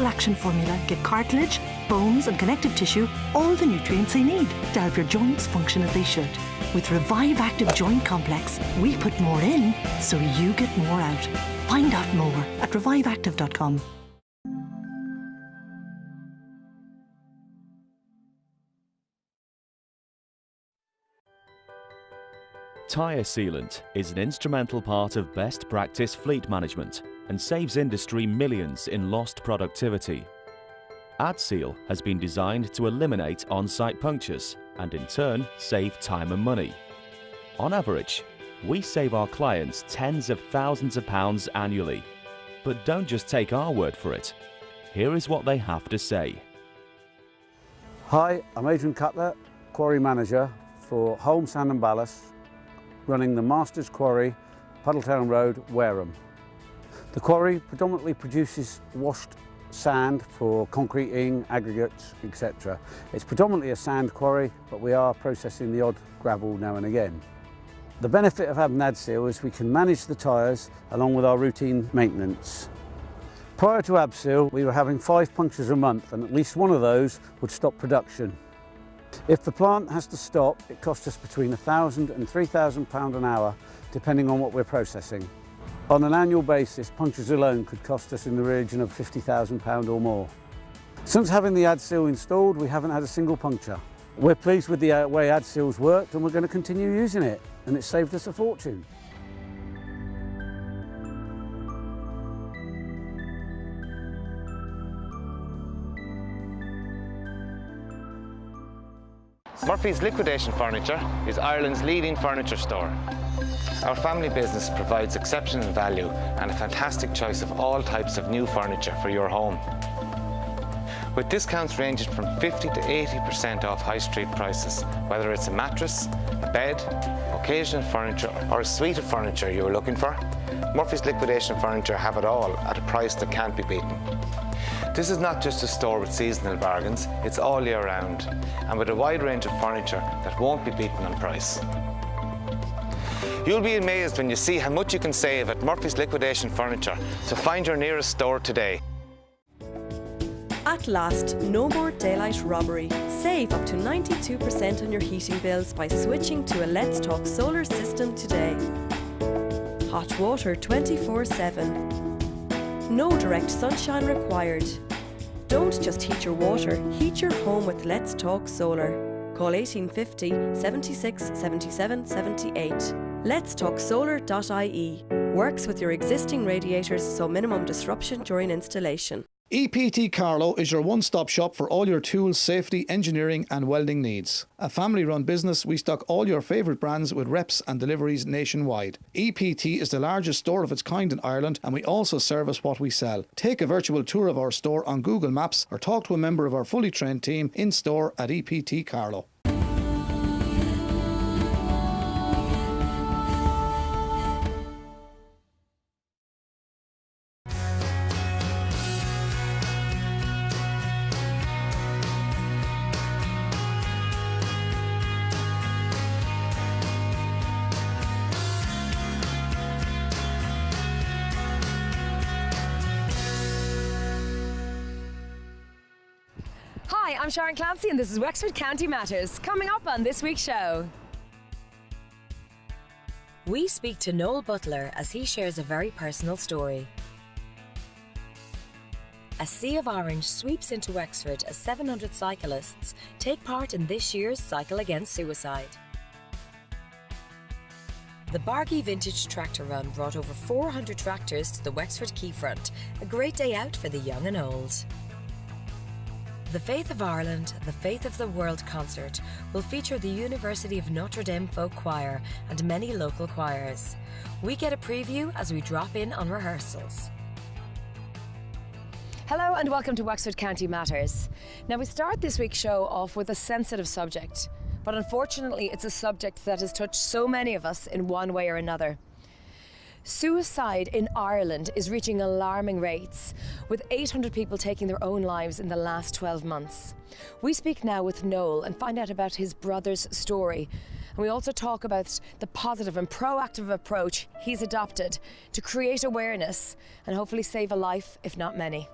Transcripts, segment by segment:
triple action formula give cartilage, bones and connective tissue all the nutrients they need to help your joints function as they should. With Revive Active Joint Complex, we put more in so you get more out. Find out more at reviveactive.com. Tyre sealant is an instrumental part of best practice fleet management and saves industry millions in lost productivity. AdSeal has been designed to eliminate on-site punctures and in turn save time and money. On average, we save our clients tens of thousands of pounds annually. But don't just take our word for it. Here is what they have to say. Hi, I'm Adrian Cutler, Quarry Manager for Holme Sand and Ballast, running the Masters Quarry, Puddletown Road, Wareham. The quarry predominantly produces washed sand for concreting, aggregates, etc. It's predominantly a sand quarry, but we are processing the odd gravel now and again. The benefit of having AdSeal is we can manage the tyres along with our routine maintenance. Prior to AdSeal, we were having 5 punctures a month, and at least one of those would stop production. If the plant has to stop, it costs us between £1,000 and £3,000 an hour, depending on what we're processing. On an annual basis, punctures alone could cost us in the region of £50,000 or more. Since having the AdSeal installed, we haven't had a single puncture. We're pleased with the way AdSeal's worked, and we're going to continue using it, and it's saved us a fortune. Murphy's Liquidation Furniture is Ireland's leading furniture store. Our family business provides exceptional value and a fantastic choice of all types of new furniture for your home. With discounts ranging from 50 to 80% off high street prices, whether it's a mattress, a bed, occasional furniture or a suite of furniture you're looking for, Murphy's Liquidation Furniture have it all at a price that can't be beaten. This is not just a store with seasonal bargains, it's all year round, and with a wide range of furniture that won't be beaten on price. You'll be amazed when you see how much you can save at Murphy's Liquidation Furniture, so find your nearest store today. At last, no more daylight robbery. Save up to 92% on your heating bills by switching to a Let's Talk solar system today. Hot water 24/7. No direct sunshine required. Don't just heat your water, heat your home with Let's Talk Solar. Call 1850 76 77 78. letstalksolar.ie. Works with your existing radiators, so minimum disruption during installation. EPT Carlow is your one-stop shop for all your tools, safety, engineering and welding needs. A family-run business, we stock all your favourite brands with reps and deliveries nationwide. EPT is the largest store of its kind in Ireland, and we also service what we sell. Take a virtual tour of our store on Google Maps or talk to a member of our fully trained team in store at EPT Carlow. Hi, I'm Sharon Clancy and this is Wexford County Matters. Coming up on this week's show. We speak to Noel Butler as he shares a very personal story. A sea of orange sweeps into Wexford as 700 cyclists take part in this year's Cycle Against Suicide. The Bargy Vintage Tractor Run brought over 400 tractors to the Wexford Quayfront, a great day out for the young and old. The Faith of Ireland, the Faith of the World concert will feature the University of Notre Dame Folk Choir and many local choirs. We get a preview as we drop in on rehearsals. Hello and welcome to Wexford County Matters. Now we start this week's show off with a sensitive subject, but unfortunately it's a subject that has touched so many of us in one way or another. Suicide in Ireland is reaching alarming rates, with 800 people taking their own lives in the last 12 months. We speak now with Noel and find out about his brother's story. And we also talk about the positive and proactive approach he's adopted to create awareness and hopefully save a life, if not many.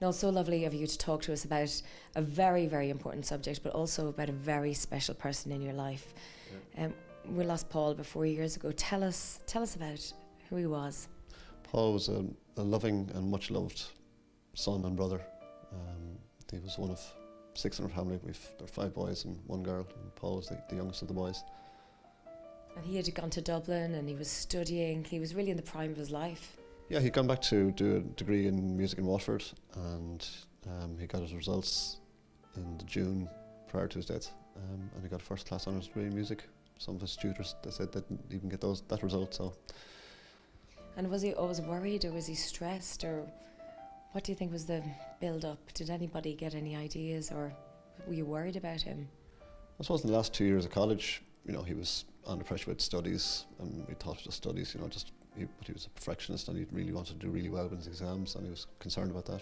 No, it's so lovely of you to talk to us about a very, very important subject, but also about a very special person in your life. We lost Paul about 4 years ago. Tell us about who he was. Paul was a loving and much loved son and brother. He was one of 6 in our family. There are 5 boys and 1 girl, and Paul was the youngest of the boys. And he had gone to Dublin and he was studying. He was really in the prime of his life. Yeah, he'd gone back to do a degree in music in Watford, and he got his results in the June prior to his death, and he got a first class honours degree in music. Some of his tutors, they said, didn't even get that result. So. And was he always worried, or was he stressed, or what do you think was the build-up? Did anybody get any ideas, or were you worried about him? I suppose in the last 2 years of college, he was under pressure with studies, and we thought just studies, but he was a perfectionist, and he really wanted to do really well with his exams, and he was concerned about that.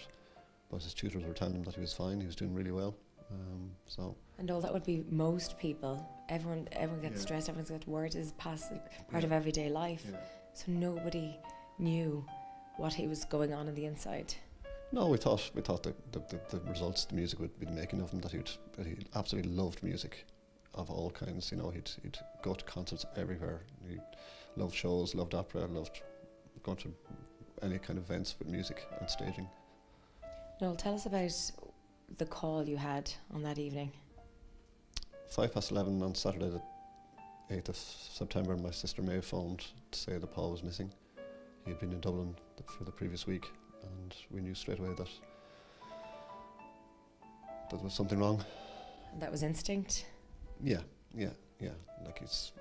But his tutors were telling him that he was fine, he was doing really well. And all that would be most people. Everyone gets stressed, everyone's got worried, it's part of everyday life. Yeah. So nobody knew what he was going on the inside. No, we thought the results, the music would be the making of him, that he absolutely loved music of all kinds. He'd go to concerts everywhere. He loved shows, loved opera, loved going to any kind of events with music and staging. Noel, tell us about the call you had on that evening. 11:05 on Saturday the 8th of September, my sister May phoned to say that Paul was missing. He had been in Dublin for the previous week, and we knew straight away that there was something wrong. And that was instinct? Yeah. Like he's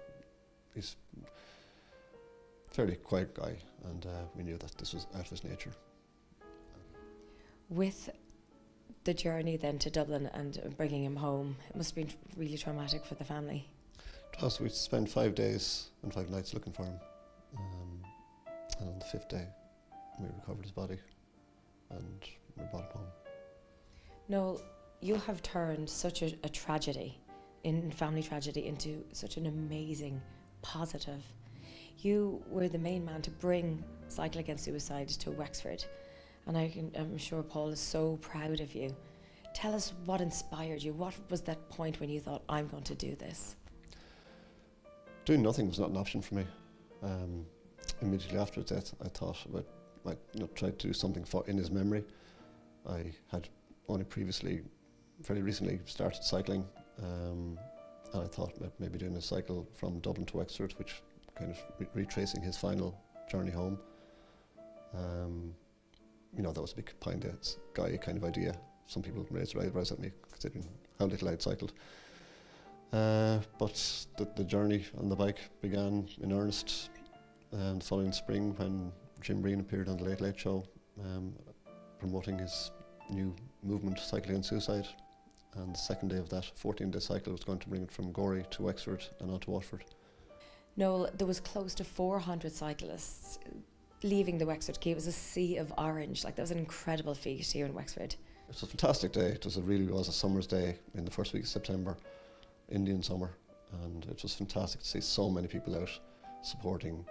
a fairly quiet guy, and we knew that this was out of his nature. With the journey then to Dublin and bringing him home, it must have been really traumatic for the family. It was. We spent 5 days and 5 nights looking for him, and on the 5th day we recovered his body and we brought him home. Noel, you have turned such a tragedy, family tragedy, into such an amazing positive. You were the main man to bring Cycle Against Suicide to Wexford, and I'm sure Paul is so proud of you. Tell us what inspired you. What was that point when you thought, I'm going to do this? Doing nothing was not an option for me. Immediately after his death, I thought I tried to do something in his memory. I had only fairly recently started cycling, and I thought maybe doing a cycle from Dublin to Wexford, which kind of retracing his final journey home. That was a big pie in the sky kind of idea. Some people raised their eyebrows at me, considering how little I'd cycled. But the journey on the bike began in earnest the following spring, when Jim Breen appeared on the Late Late Show, promoting his new movement, Cycle Against Suicide. And the second day of that 14-day cycle was going to bring it from Gorey to Wexford and on to Watford. Noel, there was close to 400 cyclists leaving the Wexford Quay. It was a sea of orange. That was an incredible feat here in Wexford. It was a fantastic day. It really was a summer's day in the first week of September, Indian summer, and it was fantastic to see so many people out supporting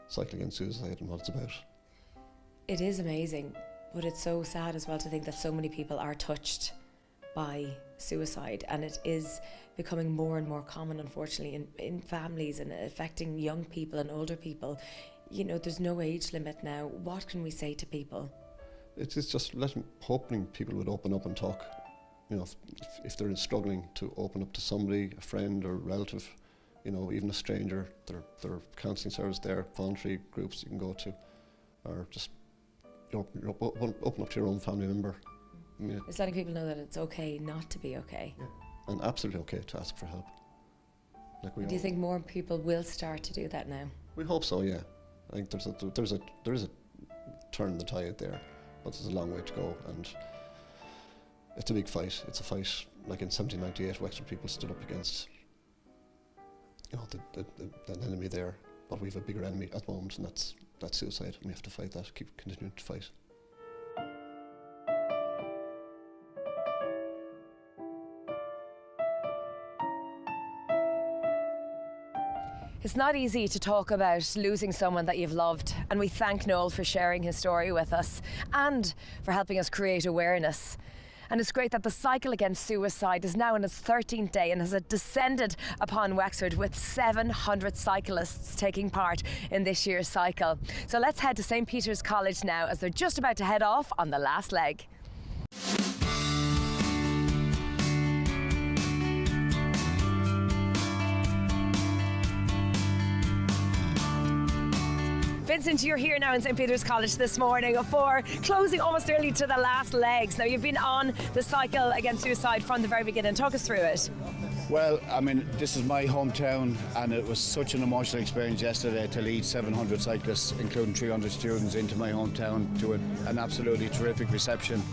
Cycling Against Suicide and what it's about. It is amazing, but it's so sad as well to think that so many people are touched by suicide, and it is becoming more and more common, unfortunately, in families, and affecting young people and older people. There's no age limit now. What can we say to people? It is just hoping people would open up and talk. If they're struggling, to open up to somebody, a friend or relative, even a stranger. There are counselling services there, voluntary groups you can go to, or just open up to your own family member. It's letting people know that it's okay not to be okay. Yeah. And absolutely okay to ask for help. Do you think more people will start to do that now? We hope so, yeah. I think there is a turn in the tide there, but there's a long way to go, and it's a big fight. It's a fight like in 1798, Wexford people stood up against the enemy there, but we have a bigger enemy at the moment, and that's suicide, and we have to fight that, keep continuing to fight. It's not easy to talk about losing someone that you've loved, and we thank Noel for sharing his story with us and for helping us create awareness. And it's great that the cycle against suicide is now in its 13th day and has descended upon Wexford with 700 cyclists taking part in this year's cycle. So let's head to St. Peter's College now as they're just about to head off on the last leg. Vincent, you're here now in St. Peter's College this morning for closing almost early to the last legs. Now, you've been on the cycle against suicide from the very beginning. Talk us through it. Well, I mean, this is my hometown, and it was such an emotional experience yesterday to lead 700 cyclists, including 300 students, into my hometown to an absolutely terrific reception.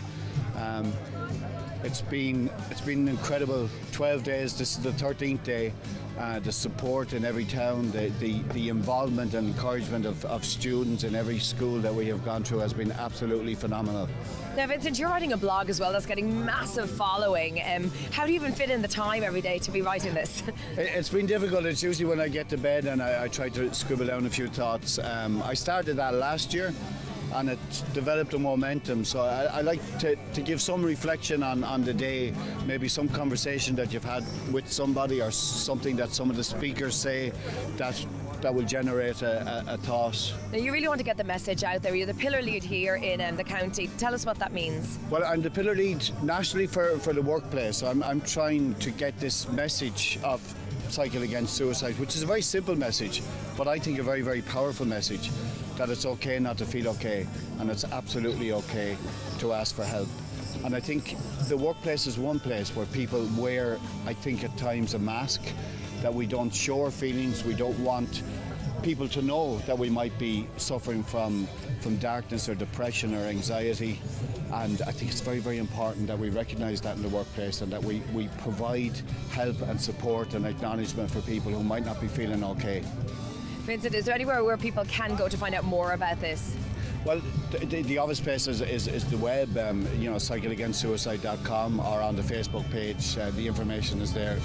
It's been an incredible 12 days. This is the 13th day. The support in every town, the involvement and encouragement of students in every school that we have gone through has been absolutely phenomenal. Now, Vincent, you're writing a blog as well that's getting massive following. How do you even fit in the time every day to be writing this? It's been difficult. It's usually when I get to bed and I try to scribble down a few thoughts. I started that last year, and it developed a momentum, so I like to give some reflection on the day, maybe some conversation that you've had with somebody or something that some of the speakers say that will generate a thought. Now, you really want to get the message out there. You're the pillar lead here in the county. Tell us what that means. Well, I'm the pillar lead nationally for the workplace. I'm trying to get this message of Cycle Against Suicide, which is a very simple message, but I think a very, very powerful message, that it's okay not to feel okay, and it's absolutely okay to ask for help. And I think the workplace is one place where people wear, I think at times, a mask, that we don't show our feelings. We don't want people to know that we might be suffering from darkness or depression or anxiety. And I think it's very, very important that we recognise that in the workplace, and that we provide help and support and acknowledgement for people who might not be feeling okay. Vincent, is there anywhere where people can go to find out more about this? Well, the obvious place is the web, cycleagainstsuicide.com, or on the Facebook page. The information is there.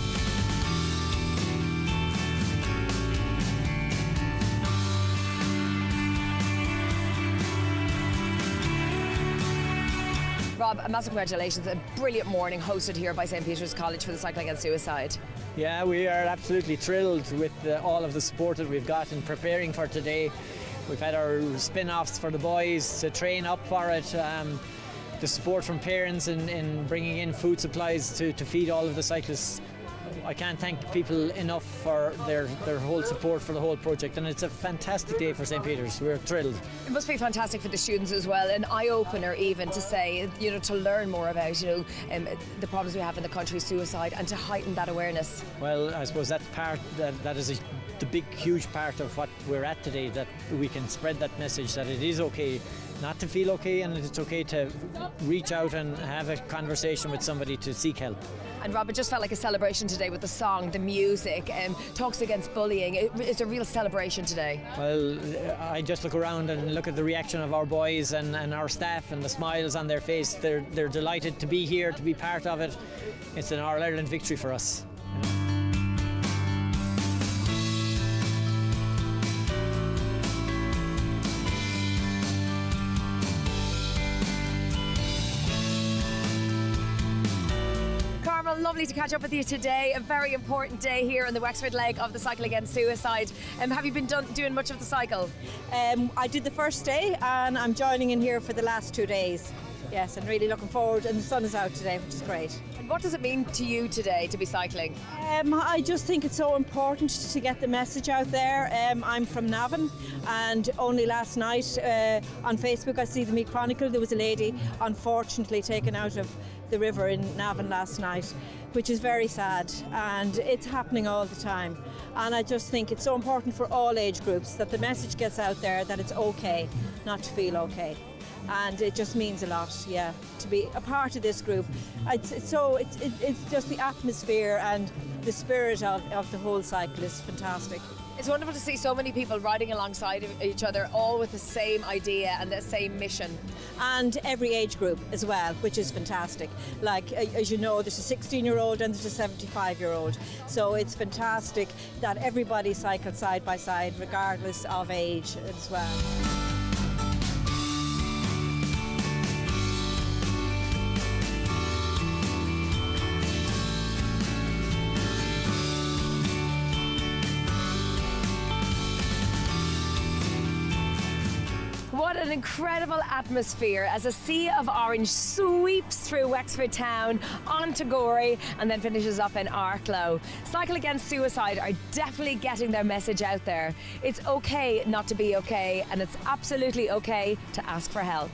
Rob, a massive congratulations. A brilliant morning hosted here by St. Peter's College for the Cycle Against Suicide. Yeah, we are absolutely thrilled with all of the support that we've got in preparing for today. We've had our spin-offs for the boys to train up for it. The support from parents in bringing in food supplies to feed all of the cyclists. I can't thank people enough for their whole support for the whole project, and it's a fantastic day for St. Peter's. We're thrilled. It must be fantastic for the students as well, an eye-opener even to say, to learn more about, the problems we have in the country, suicide, and to heighten that awareness. Well, I suppose that's part, that is the big, huge part of what we're at today, that we can spread that message that it is okay not to feel okay, and it's okay to reach out and have a conversation with somebody to seek help. And Rob, it just felt like a celebration today with the song, the music, talks against bullying. It's a real celebration today. Well, I just look around and look at the reaction of our boys and our staff and the smiles on their face. They're delighted to be here, to be part of it. It's an All-Ireland victory for us. Lovely to catch up with you today. A very important day here on the Wexford leg of the Cycle Against Suicide. Have you been doing much of the cycle? I did the first day, and I'm joining in here for the last 2 days. Yes, and really looking forward, and the sun is out today, which is great. And what does it mean to you today to be cycling? I just think it's so important to get the message out there. I'm from Navan, and only last night on Facebook I see the Meath Chronicle, there was a lady unfortunately taken out of the river in Navan last night, which is very sad, and it's happening all the time. And I just think it's so important for all age groups that the message gets out there that it's okay not to feel okay. And it just means a lot, yeah, to be a part of this group. It's just the atmosphere and the spirit of the whole cycle is fantastic. It's wonderful to see so many people riding alongside of each other, all with the same idea and the same mission. And every age group as well, which is fantastic. Like, as you know, there's a 16-year-old and there's a 75-year-old. So it's fantastic that everybody cycles side by side, regardless of age as well. What an incredible atmosphere as a sea of orange sweeps through Wexford town onto Gorey and then finishes up in Arklow. Cycle Against Suicide are definitely getting their message out there. It's okay not to be okay, and it's absolutely okay to ask for help.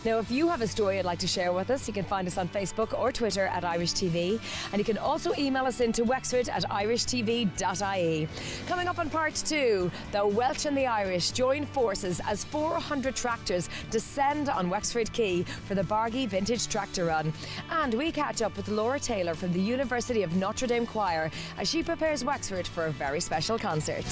Now, if you have a story you'd like to share with us, you can find us on Facebook or Twitter at Irish TV, and you can also email us into wexford@irishtv.ie. Coming up on part 2, the Welsh and the Irish join forces as 400 tractors descend on Wexford Quay for the Bargy Vintage Tractor Run. And we catch up with Laura Taylor from the University of Notre Dame Choir as she prepares Wexford for a very special concert.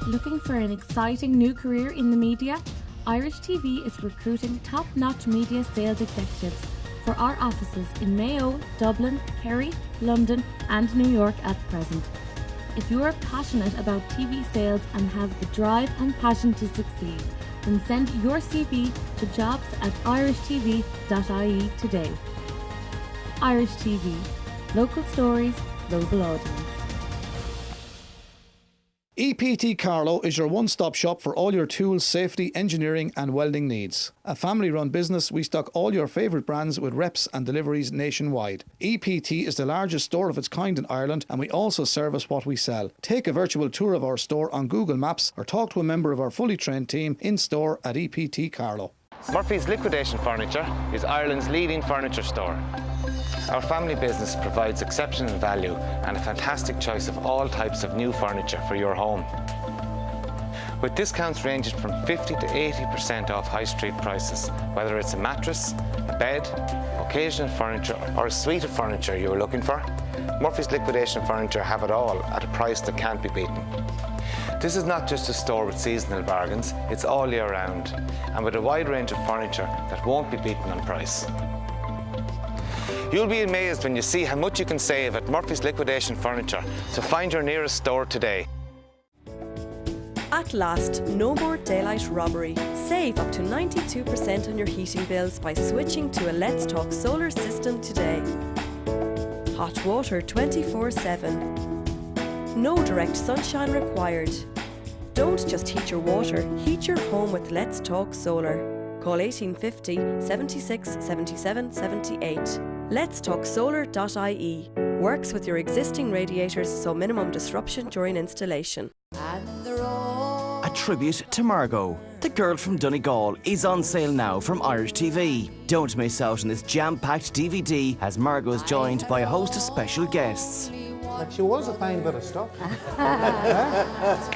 Looking for an exciting new career in the media? Irish TV is recruiting top-notch media sales executives for our offices in Mayo, Dublin, Kerry, London and New York at present. If you are passionate about TV sales and have the drive and passion to succeed, then send your CV to jobs@irishtv.ie today. Irish TV. Local stories, global audience. EPT Carlow is your one-stop shop for all your tools, safety, engineering and welding needs. A family-run business, we stock all your favourite brands with reps and deliveries nationwide. EPT is the largest store of its kind in Ireland, and we also service what we sell. Take a virtual tour of our store on Google Maps or talk to a member of our fully trained team in store at EPT Carlow. Murphy's Liquidation Furniture is Ireland's leading furniture store. Our family business provides exceptional value and a fantastic choice of all types of new furniture for your home. With discounts ranging from 50 to 80% off high street prices, whether it's a mattress, a bed, occasional furniture or a suite of furniture you're looking for, Murphy's Liquidation Furniture have it all at a price that can't be beaten. This is not just a store with seasonal bargains, it's all year round, and with a wide range of furniture that won't be beaten on price. You'll be amazed when you see how much you can save at Murphy's Liquidation Furniture, so find your nearest store today. At last, no more daylight robbery. Save up to 92% on your heating bills by switching to a Let's Talk solar system today. Hot water 24/7. No direct sunshine required. Don't just heat your water, heat your home with Let's Talk Solar. Call 1850 76 77 78. letstalksolar.ie. Works with your existing radiators, so minimum disruption during installation. A tribute to Margot, the girl from Donegal, is on sale now from Irish TV. Don't miss out on this jam-packed DVD as Margot is joined by a host of special guests. Like, she was a fine bit of stuff.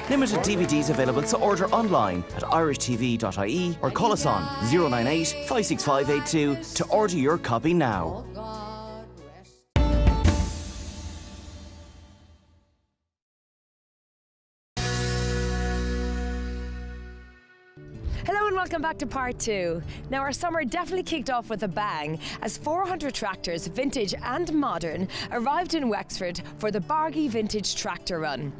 Limited DVDs available to order online at irishtv.ie or call us on 098 56582 to order your copy now. Hello and welcome back to part 2. Now, our summer definitely kicked off with a bang as 400 tractors, vintage and modern, arrived in Wexford for the Bargy Vintage Tractor Run.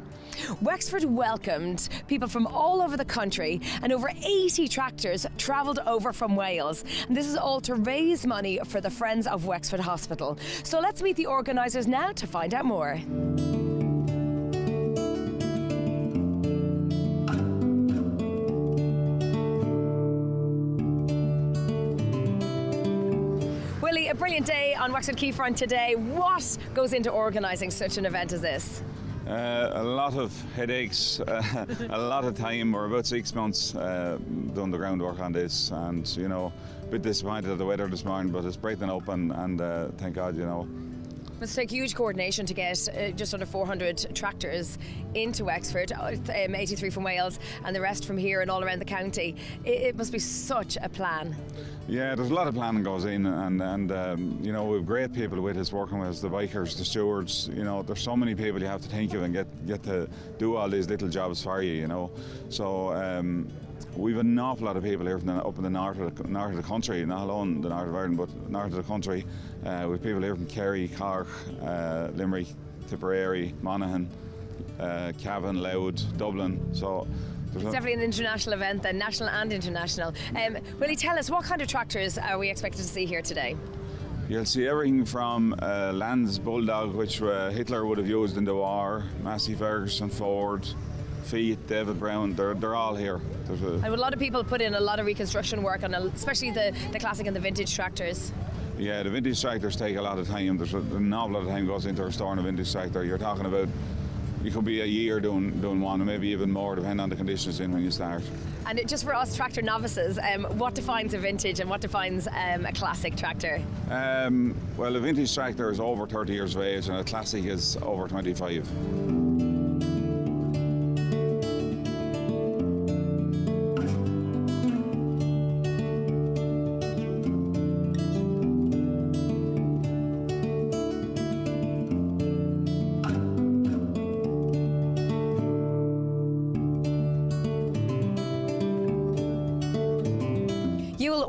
Wexford welcomed people from all over the country, and over 80 tractors travelled over from Wales. And this is all to raise money for the Friends of Wexford Hospital. So let's meet the organisers now to find out more. A brilliant day on Wexford Quayfront today. What goes into organising such an event as this? A lot of headaches, a lot of time. We're about 6 months doing the groundwork on this, and a bit disappointed at the weather this morning, but it's brightening up, and thank God, Must take huge coordination to get just under 400 tractors into Wexford, 83 from Wales and the rest from here and all around the county. It must be such a plan. Yeah, there's a lot of planning goes in, and you know, we've great people with us working with us, the bikers, the stewards. You know, there's so many people you have to think of and get to do all these little jobs for you. You know, so we've an awful lot of people here from up in the north of the country, not alone the north of Ireland, but north of the country. We've people here from Kerry, Cork, Limerick, Tipperary, Monaghan, Cavan, Louth, Dublin. So. It's definitely an international event then, national and international. Will you tell us what kind of tractors are we expected to see here today? You'll see everything from Lanz Bulldog, which Hitler would have used in the war, Massey Ferguson, Ford, Fiat, David Brown, they're all here. And a lot of people put in a lot of reconstruction work on especially the classic and the vintage tractors. Yeah, the vintage tractors take a lot of time. There's an awful lot of time goes into restoring a vintage tractor. You're talking about, you could be a year doing one, or maybe even more, depending on the conditions in when you start. And just for us tractor novices, what defines a vintage and what defines a classic tractor? Well, a vintage tractor is over 30 years of age and a classic is over 25.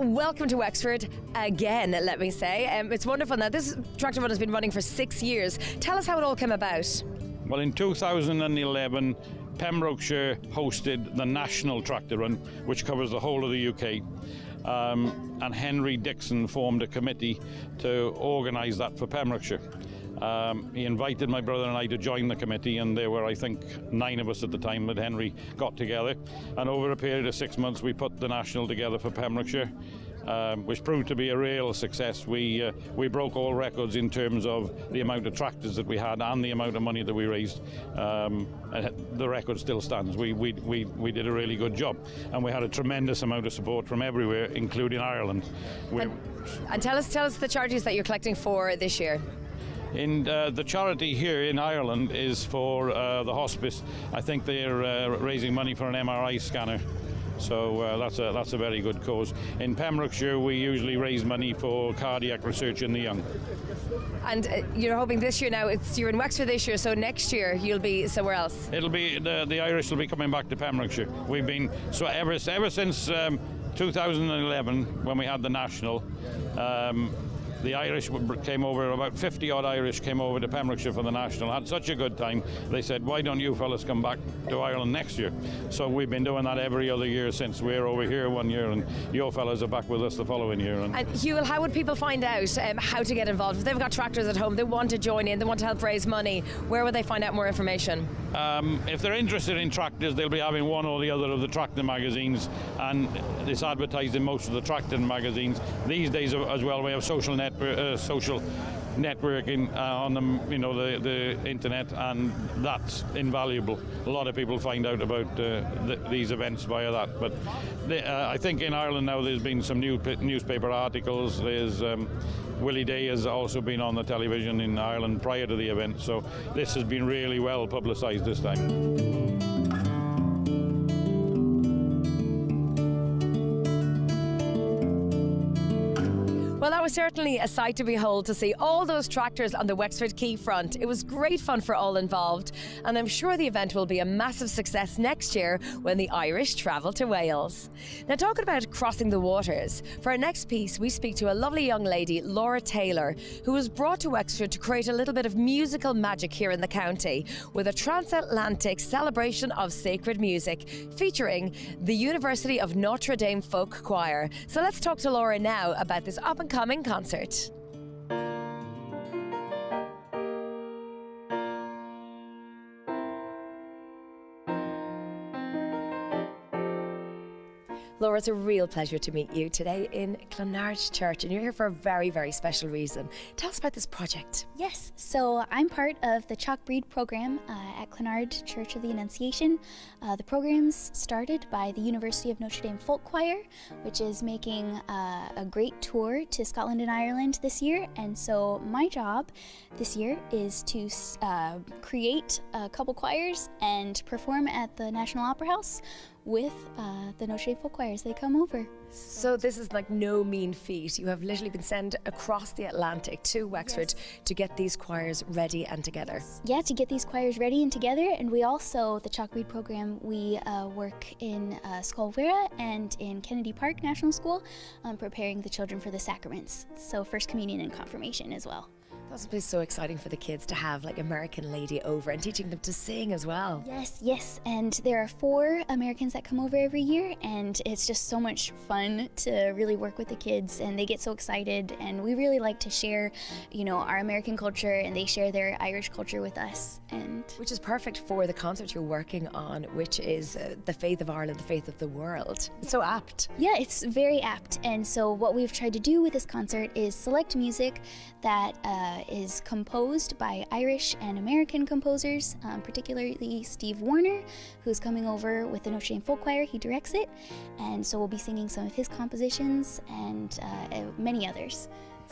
Welcome to Wexford again, let me say. It's wonderful. Now, this tractor run has been running for 6 years. Tell us how it all came about. Well, in 2011, Pembrokeshire hosted the National Tractor Run, which covers the whole of the UK. And Henry Dixon formed a committee to organise that for Pembrokeshire. He invited my brother and I to join the committee, and there were, I think, 9 of us at the time that Henry got together. And over a period of 6 months, we put the National together for Pembrokeshire, which proved to be a real success. We broke all records in terms of the amount of tractors that we had and the amount of money that we raised. And the record still stands. We did a really good job, and we had a tremendous amount of support from everywhere, including Ireland. And tell us the charges that you're collecting for this year. In the charity here in Ireland is for the hospice. I think they're raising money for an MRI scanner. So that's a very good cause. In Pembrokeshire, we usually raise money for cardiac research in the young. And you're hoping this year now, you're in Wexford this year, so next year you'll be somewhere else. It'll be the Irish will be coming back to Pembrokeshire. We've been so ever since 2011 when we had the National. The Irish came over, about 50 odd Irish came over to Pembrokeshire for the National, had such a good time. They said, why don't you fellas come back to Ireland next year? So we've been doing that every other year since we're over here one year, and you fellas are back with us the following year. And Hewell, how would people find out how to get involved? If they've got tractors at home, they want to join in, they want to help raise money, where would they find out more information? If they're interested in tractors, they'll be having one or the other of the tractor magazines, and it's advertised in most of the tractor magazines. These days as well, we have social networking on the internet, and that's invaluable. A lot of people find out about these events via that. But I think in Ireland now there's been some new newspaper articles. There's Willie Day has also been on the television in Ireland prior to the event, so this has been really well publicised this time. Well, that was certainly a sight to behold, to see all those tractors on the Wexford Quay front. It was great fun for all involved, and I'm sure the event will be a massive success next year when the Irish travel to Wales. Now, talking about crossing the waters, for our next piece we speak to a lovely young lady, Laura Taylor, who was brought to Wexford to create a little bit of musical magic here in the county with a transatlantic celebration of sacred music featuring the University of Notre Dame Folk Choir. So let's talk to Laura now about this up-and-coming concert. Laura, it's a real pleasure to meet you today in Clonard Church, and you're here for a very, very special reason. Tell us about this project. Yes, so I'm part of the Chalk Breed program at Clonard Church of the Annunciation. The program's started by the University of Notre Dame Folk Choir, which is making a great tour to Scotland and Ireland this year. And so my job this year is to create a couple choirs and perform at the National Opera House with the Notre Dame Folk Choir as they come over. So this is like no mean feat. You have literally been sent across the Atlantic to Wexford to get these choirs ready and together. Yeah, to get these choirs ready and together. And we also, the Chalk Breed program, we work in Scolvera and in Kennedy Park National School, preparing the children for the sacraments. So First Communion and Confirmation as well. That must be so exciting for the kids to have like American lady over and teaching them to sing as well. Yes, and there are 4 Americans that come over every year, and it's just so much fun to really work with the kids, and they get so excited, and we really like to share, you know, our American culture, and they share their Irish culture with us. And which is perfect for the concert you're working on, which is the faith of Ireland, the faith of the world. It's so apt. Yeah, it's very apt, and so what we've tried to do with this concert is select music that is composed by Irish and American composers, particularly Steve Warner, who's coming over with the Notre Dame Folk Choir. He directs it, and so we'll be singing some of his compositions and many others.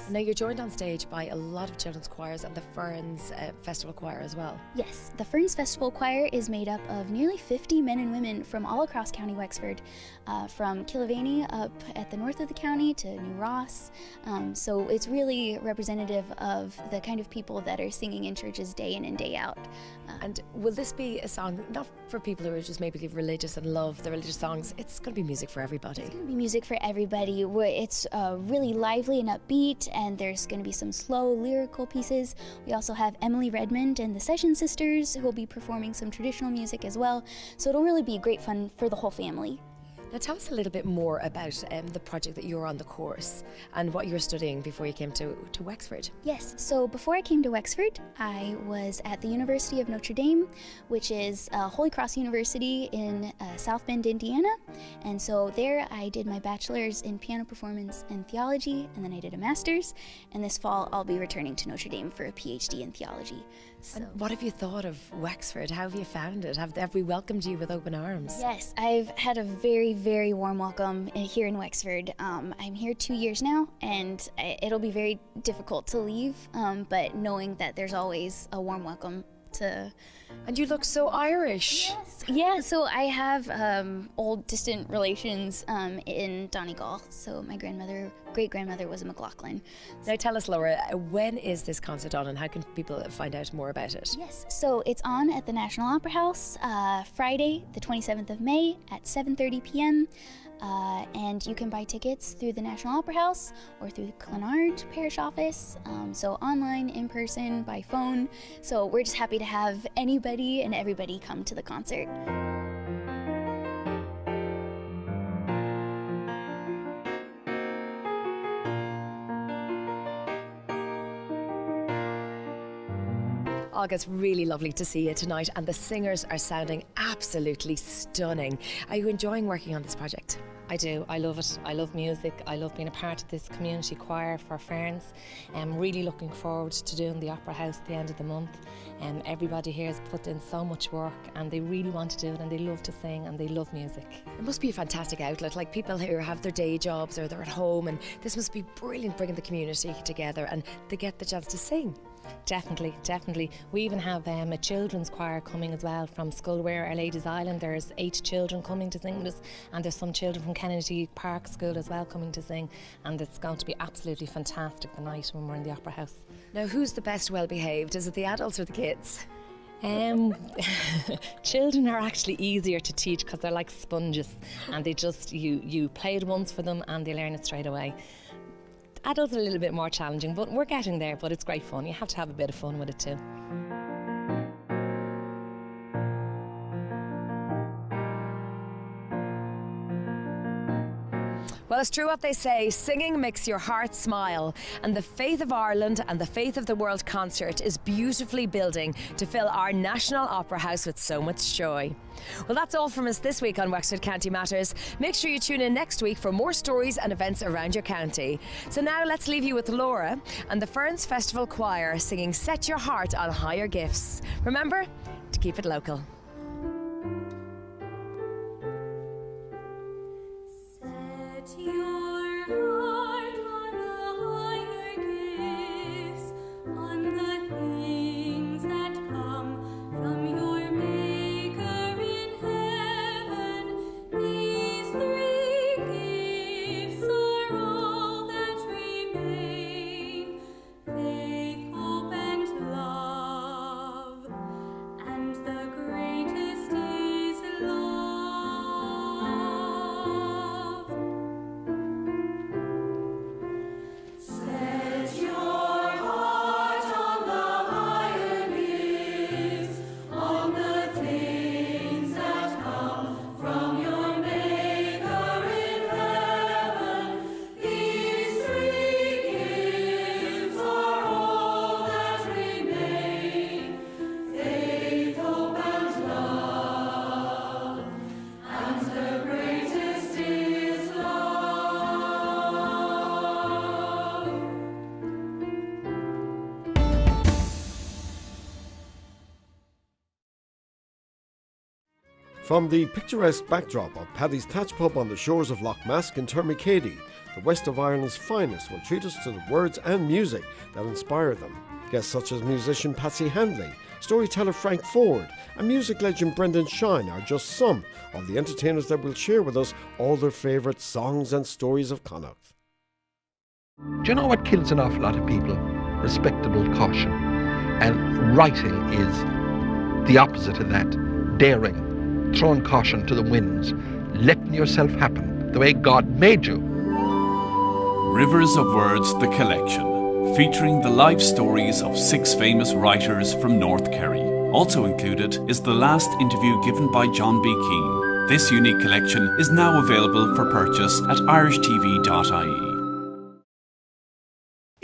Now you're joined on stage by a lot of children's choirs and the Ferns Festival Choir as well. Yes, the Ferns Festival Choir is made up of nearly 50 men and women from all across County Wexford, from Killavany up at the north of the county to New Ross. So it's really representative of the kind of people that are singing in churches day in and day out. And will this be a song not for people who are just maybe religious and love the religious songs? It's going to be music for everybody. It's going to be music for everybody. It's really lively and upbeat, and there's going to be some slow lyrical pieces. We also have Emily Redmond and the Session Sisters who will be performing some traditional music as well. So it'll really be great fun for the whole family. Now tell us a little bit more about the project that you're on the course and what you were studying before you came to Wexford. Yes, so before I came to Wexford, I was at the University of Notre Dame, which is Holy Cross University in South Bend, Indiana. And so there I did my bachelor's in piano performance and theology, and then I did a master's. And this fall I'll be returning to Notre Dame for a PhD in theology. So. And what have you thought of Wexford? How have you found it? Have we welcomed you with open arms? Yes, I've had a very, very warm welcome here in Wexford. I'm here 2 years now, and it'll be very difficult to leave, but knowing that there's always a warm welcome to... And you look so Irish. Yes. Yeah, so I have old distant relations in Donegal. So my great-grandmother was a McLaughlin. Now tell us, Laura, when is this concert on and how can people find out more about it? Yes, so it's on at the National Opera House Friday, the 27th of May at 7:30 p.m. And you can buy tickets through the National Opera House or through the Clonard Parish Office, so online, in person, by phone. So we're just happy to have anybody and everybody come to the concert. Olga, it's really lovely to see you tonight, and the singers are sounding absolutely stunning. Are you enjoying working on this project? I do. I love it. I love music. I love being a part of this community choir for Ferns. I'm really looking forward to doing the Opera House at the end of the month. Everybody here has put in so much work, and they really want to do it, and they love to sing, and they love music. It must be a fantastic outlet, like people who have their day jobs or they're at home, and this must be brilliant bringing the community together and they get the chance to sing. Definitely, definitely. We even have a children's choir coming as well from Scolware, Our Lady's Island. There's 8 children coming to sing with us, and there's some children from Kennedy Park School as well coming to sing, and it's going to be absolutely fantastic the night when we're in the Opera House. Now, who's the best well behaved? Is it the adults or the kids? Children are actually easier to teach because they're like sponges, and they just you play it once for them and they learn it straight away. Adults are a little bit more challenging, but we're getting there, but it's great fun. You have to have a bit of fun with it too. Well, Well, it's true what they say, singing makes your heart smile, and the Faith of Ireland and the Faith of the World concert is beautifully building to fill our National Opera House with so much joy. Well, that's all from us this week on Wexford County Matters. Make sure you tune in next week for more stories and events around your county. So now let's leave you with Laura and the Ferns Festival Choir singing Set Your Heart on Higher Gifts. Remember to keep it local. Set your heart on the higher gifts, on the things that come from your Maker in heaven. These three gifts are all that remain: faith, hope, and love. And the greatest is love. Set your heart on the higher gifts, on the things that come from your Maker in heaven. These three gifts are all that remain: faith, hope, and love. And the greatest is love. From the picturesque backdrop of Paddy's Thatch Pub on the shores of Lough Mask in Termicady, the west of Ireland's finest will treat us to the words and music that inspire them. Guests such as musician Patsy Handley, storyteller Frank Ford, and music legend Brendan Shine are just some of the entertainers that will share with us all their favourite songs and stories of Connacht. Do you know what kills an awful lot of people? Respectable caution. And writing is the opposite of that. Daring. Throwing caution to the winds. Letting yourself happen the way God made you. Rivers of Words, the collection, featuring the life stories of 6 famous writers from North Kerry. Also included is the last interview given by John B. Keane. This unique collection is now available for purchase at irishtv.ie.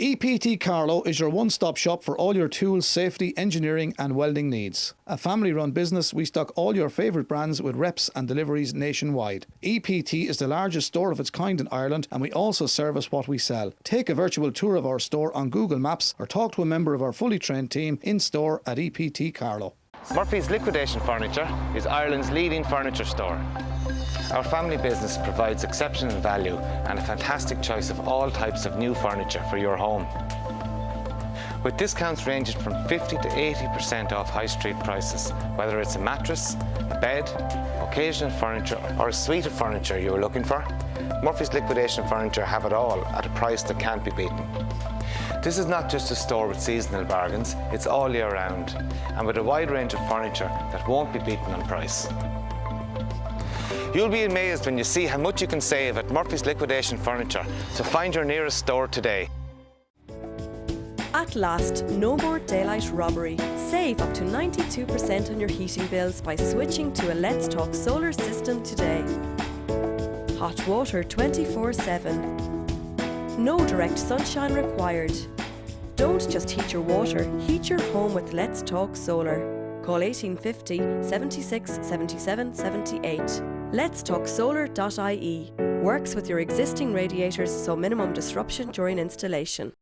EPT Carlow is your one-stop shop for all your tools, safety, engineering and welding needs. A family-run business, we stock all your favourite brands with reps and deliveries nationwide. EPT is the largest store of its kind in Ireland, and we also service what we sell. Take a virtual tour of our store on Google Maps or talk to a member of our fully trained team in-store at EPT Carlow. Murphy's Liquidation Furniture is Ireland's leading furniture store. Our family business provides exceptional value and a fantastic choice of all types of new furniture for your home. With discounts ranging from 50 to 80% off high street prices, whether it's a mattress, a bed, occasional furniture or a suite of furniture you're looking for, Murphy's Liquidation Furniture have it all at a price that can't be beaten. This is not just a store with seasonal bargains, it's all year round, and with a wide range of furniture that won't be beaten on price. You'll be amazed when you see how much you can save at Murphy's Liquidation Furniture, so find your nearest store today. At last, no more daylight robbery. Save up to 92% on your heating bills by switching to a Let's Talk solar system today. Hot water 24/7. No direct sunshine required. Don't just heat your water, heat your home with Let's Talk Solar. Call 1850 76 77 78. letstalksolar.ie. Works with your existing radiators, so minimum disruption during installation.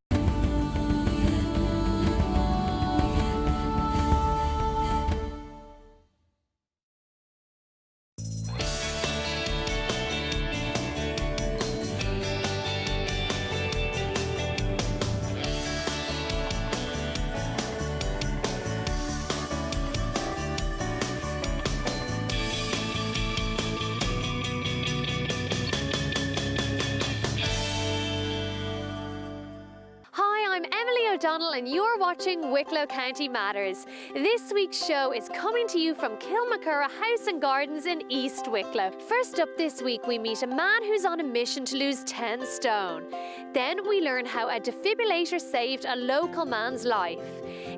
And you're watching Wicklow County Matters. This week's show is coming to you from Kilmacurra House and Gardens in East Wicklow. First up this week, we meet a man who's on a mission to lose 10 stone. Then we learn how a defibrillator saved a local man's life.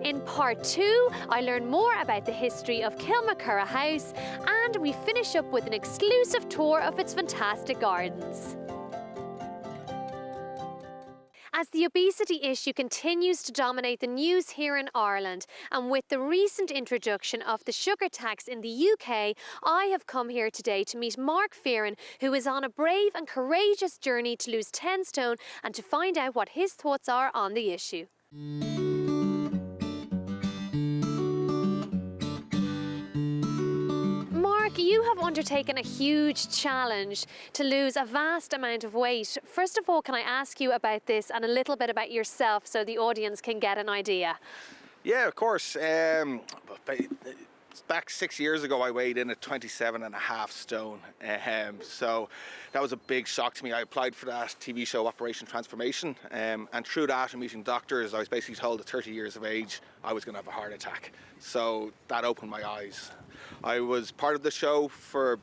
In part 2, I learn more about the history of Kilmacurra House, and we finish up with an exclusive tour of its fantastic gardens. As the obesity issue continues to dominate the news here in Ireland, and with the recent introduction of the sugar tax in the UK, I have come here today to meet Mark Fearon, who is on a brave and courageous journey to lose 10 stone and to find out what his thoughts are on the issue. Mark, you have undertaken a huge challenge to lose a vast amount of weight. First of all, can I ask you about this and a little bit about yourself so the audience can get an idea? Yeah, of course. Back 6 years ago, I weighed in at 27.5 stone. So that was a big shock to me. I applied for that TV show Operation Transformation, and through that and meeting doctors, I was basically told at 30 years of age I was going to have a heart attack. So that opened my eyes. I was part of the show for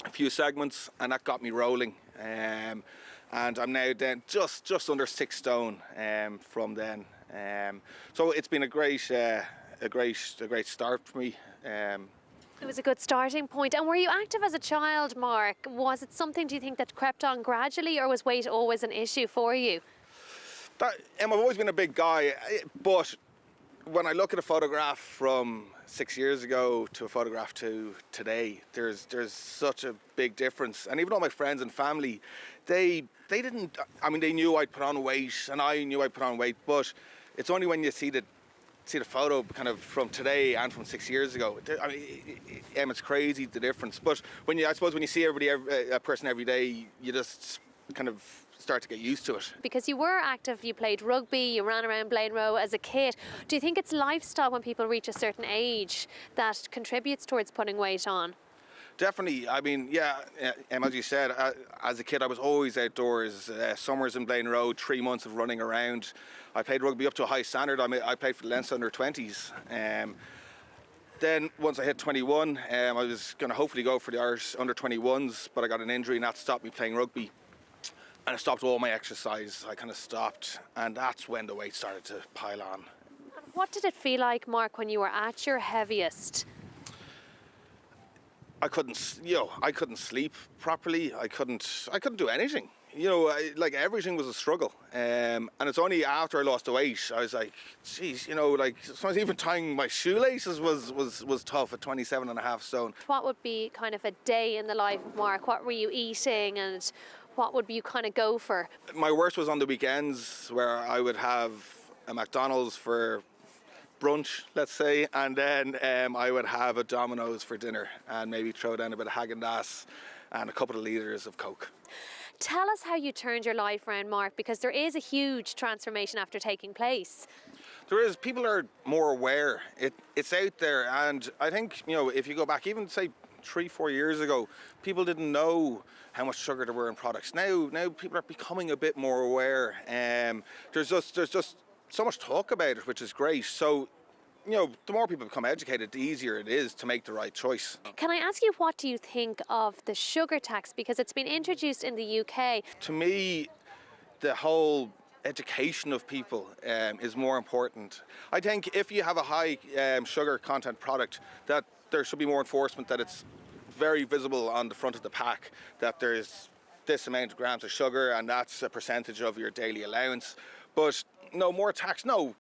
a few segments, and that got me rolling. And I'm now then just under 6 stone from then. So it's been a great start for me. It was a good starting point. And were you active as a child, Mark? Was it something, do you think, that crept on gradually, or was weight always an issue for you? I've always been a big guy, but when I look at a photograph from 6 years ago to a photograph to today, there's such a big difference. And even all my friends and family, they didn't, I mean, they knew I'd put on weight and I knew I'd put on weight, but it's only when you see the photo kind of from today and from 6 years ago. I mean, it's crazy the difference. But I suppose when you see a person every day, you just kind of start to get used to it. Because you were active, you played rugby, you ran around Blaine Row as a kid. Do you think it's lifestyle when people reach a certain age that contributes towards putting weight on? Definitely. I mean, yeah, as you said, as a kid I was always outdoors. Summers in Blaine Road, 3 months of running around. I played rugby up to a high standard. I played for the Leinster under-20s. Then once I hit 21, I was going to hopefully go for the Irish under-21s, but I got an injury and that stopped me playing rugby. And it stopped all my exercise. I kind of stopped, and that's when the weight started to pile on. What did it feel like, Mark, when you were at your heaviest? I couldn't sleep properly. I couldn't do anything. Like everything was a struggle. And it's only after I lost the weight, I was like, geez, like sometimes even tying my shoelaces was tough at 27.5 stone. What would be kind of a day in the life of Mark? What were you eating and what would you kind of go for? My worst was on the weekends, where I would have a McDonald's for brunch, let's say, and then I would have a Domino's for dinner and maybe throw down a bit of Häagen-Dazs and a couple of litres of Coke. Tell us how you turned your life around, Mark, because there is a huge transformation after taking place. There is. People are more aware. It's out there, and I think, if you go back even, say, 3-4 years ago, people didn't know how much sugar there were in products. Now people are becoming a bit more aware. There's just so much talk about it, which is great. So, the more people become educated, the easier it is to make the right choice. Can I ask you, what do you think of the sugar tax? Because it's been introduced in the UK. To me, the whole education of people is more important. I think if you have a high sugar content product, that there should be more enforcement, that it's very visible on the front of the pack, that there's this amount of grams of sugar and that's a percentage of your daily allowance. But no more tax. No,